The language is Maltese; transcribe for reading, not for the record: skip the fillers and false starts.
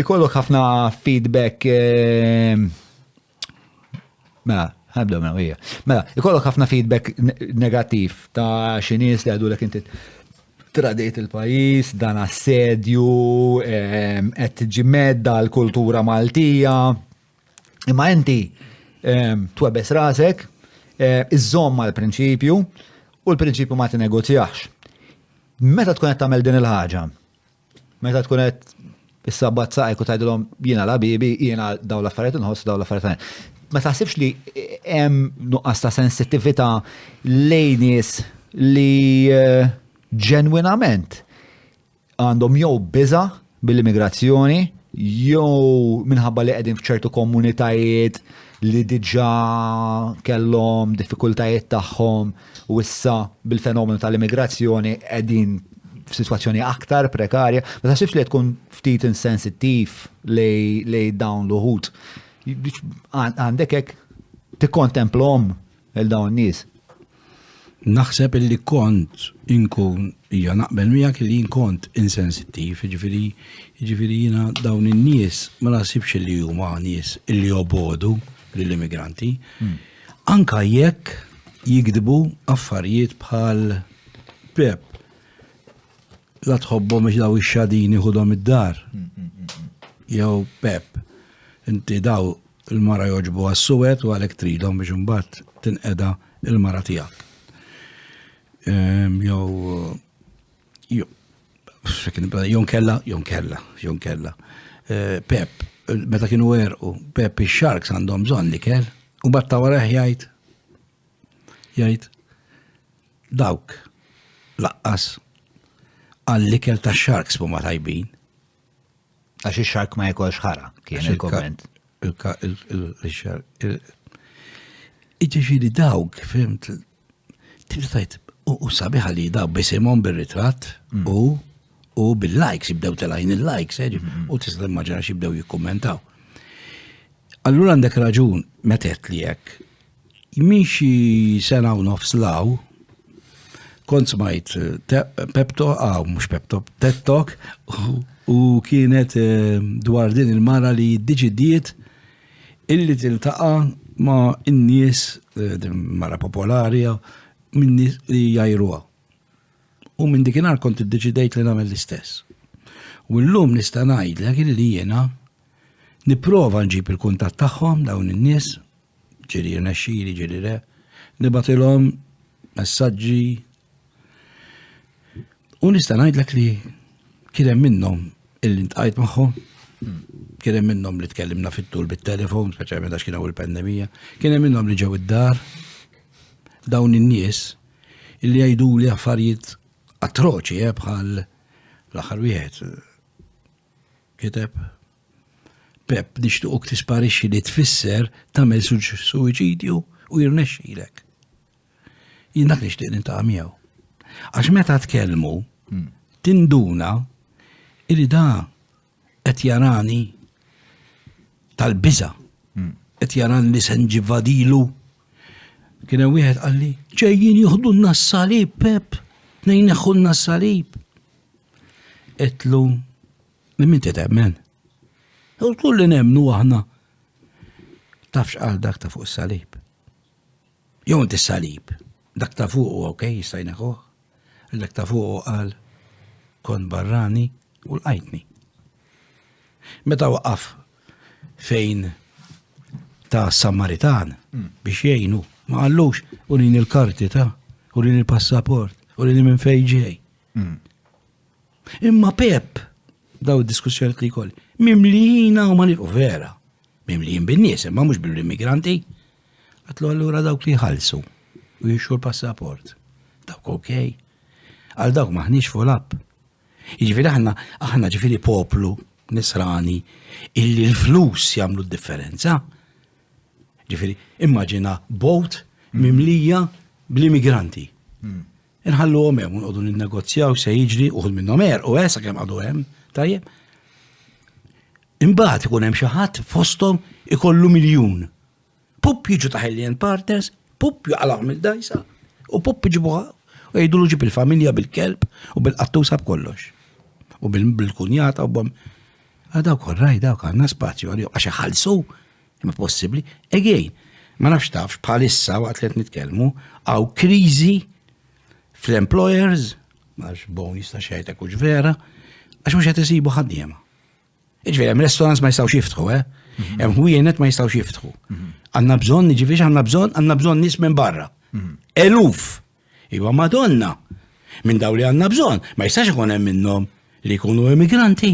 Ikollok ħafna feedback ikollok ħafna feedback negattiv ta' xi nies li għadulek inti tradit il-pajjiż, dan assedju, qed tiġi medda l-kultura Maltija. Imma inti twebbes rasek, iżżomm mal-prinċipju u l-prinċipju ma tinegozjax. Meta tkun qed tagħmel din il-ħaġa? Meta tkun qed is-sabbat saqajk u tgħidilhom jiena l-ħabibi, jiena dawn l-affarijiet inħoss dawn l-affarijiet. Ma taħsibx li hemm nuqqas ta' sensittività lejn nies li ġenwinament għandhom jew biża' bil-immigrazzjoni jew minħabba li qegħdin f'ċertu komunitajiet li diġà kellhom diffikultajiet tagħhom u issa bil-fenomenu tal-immigrazzjoni qegħdin f'sitwazzjoni aktar prekarja. Ma taħsibx li tkun ftit insensittiv lej dawn l-uħud. Għandek hekk tikkontemplhom il-dawn nies. Naħseb illi kont inkun hija naqbel miegħek li kont insensittiv, jiġifieri jiena dawn in-nies ma naħsibx li huma nies illi jobodu lill-immigranti. Anka jekk jikdbu affarijiet bħal Pep la tħobbhom biex daw ix-xadini ħudhom id-dar. Jew Pep, inti daw il-mara joġbu għas-suwed u għalhekk tridhom biex imbagħad tinqeda il-mara tiegħek. Jonkella. Pep, meta kienu werqu, Pep ix-Sharks għandhom bżonn l-ikel, u batta warah jgħid dawk laqqas għall-ikel tax-Sharks huma tajbin. Għax ix-Shark ma jkollx ħara, kien il-komment. Iġifieri dawk, fimt, tibtajt, u sabiħa li daw bisimhom bir-ritratt u bil-likes, jibdew telajn il-likes, u tista' immaġina x'jibdew jikkummentaw. Allura għandek raġun metet li hekk. Min xi sena u nofs law, kont smajt TED Talk, u kienet dwar din il-mara li ddiċidiet illi tiltaqa' ma' in-nies mara popolari minn nies li jajruha. U minn dikinhar kont iddeċidejt li nagħmel l-istess. U llum nista' ngħidlek illi jiena nipprova nġib il-kuntatt tagħhom dawn in-nies, ġieli rnexxieli, ġieli le, nibatilhom messaġġi. U nista' ngħidlek li kien hemm minnhom illi ntqajt magħhom, kien hemm minnhom li tkellimna fit-tul bit-telefon, speċjalment għax kien hawn il-pandemija, kien hemm minnhom li ġew id-dar, dawn in-nies illi jgħiduli affarijiet atroċi bħal l-aħħar wieħed kiteb Pep nixtiequk tisparixxi li tfisser tagħmel suwiċidju u jirnexxielek. Jien dak nixtieq nintaqa' miegħu. Għax meta tkellmu tinduna illi da qed jarani tal-biża', qed jarani li se nġivadilu. Kien hemm wieħed qal li ġejjin jieħdulna s-salib, Pep, tnejn neħħulna s-salib. Qedlu min titemmen. Qultu li nemmnu aħna. Tafx qal dak ta' fuq is-salib. Jew inti s-salib. Dak ta' fuq okej, jista' jneħħuh. Dak ta' fuq qal kon barrani u lqajtni. Meta waqaf fejn ta' Samaritan biex jgħinu, ma qallux urini l-karti urini l-passaport, urini minn fejn ġej. Imma Pep, daw id-diskussjoni li jkolli, mimlijina u manif, u vera, mimlijin bin-nies, imma mhux bil-immigranti. Għatlu allura dawk li jħallsu u jixxu l-passaport. Dawk okej. Għal dawk maħniex fuq-app. Jiġifieri aħna ġifieri poplu nisrani illi l-flus jagħmlu d-differenza. Ġifieri immaġina bot mimlija bl-immigranti. Inħalluhom hemm u nqogħdu ninnegozjaw se jiġri uħud minnhom u sakemm għadu hemm, tajjeb. Imbagħad ikun hemm xi ħadd fosthom ikollu miljun. Pupp jiġu ta' Hellion Partners, pupp jaqalahom il-dajsa, u pupp iġibuha u jgħidulu ġib il-familja bil-kelb u bil-qattusa b'kollox. U bil-kunjata u bom. Għadaw korraj, dawk għanna spazju għalli, għaxa ħalsu, imma possibli. Again, ma nafx tafx bħalissa waqt li qed nitkellmu għaw kriżi fl-employers, għax bon jista' xejtek u vera, għax mhux qed isibu ħaddiema. Iġveri, hemm restaurants ma jistgħux jiftħu, hemm ħwienet ma jistgħux jiftħu. Għandna bżonn, jiġifieri għandna bżonn nies minn barra. Eluf. Iwa Madonna. Minn daw li għandna bżonn, ma jistax ikun hemm minnhom li jkunu immigranti.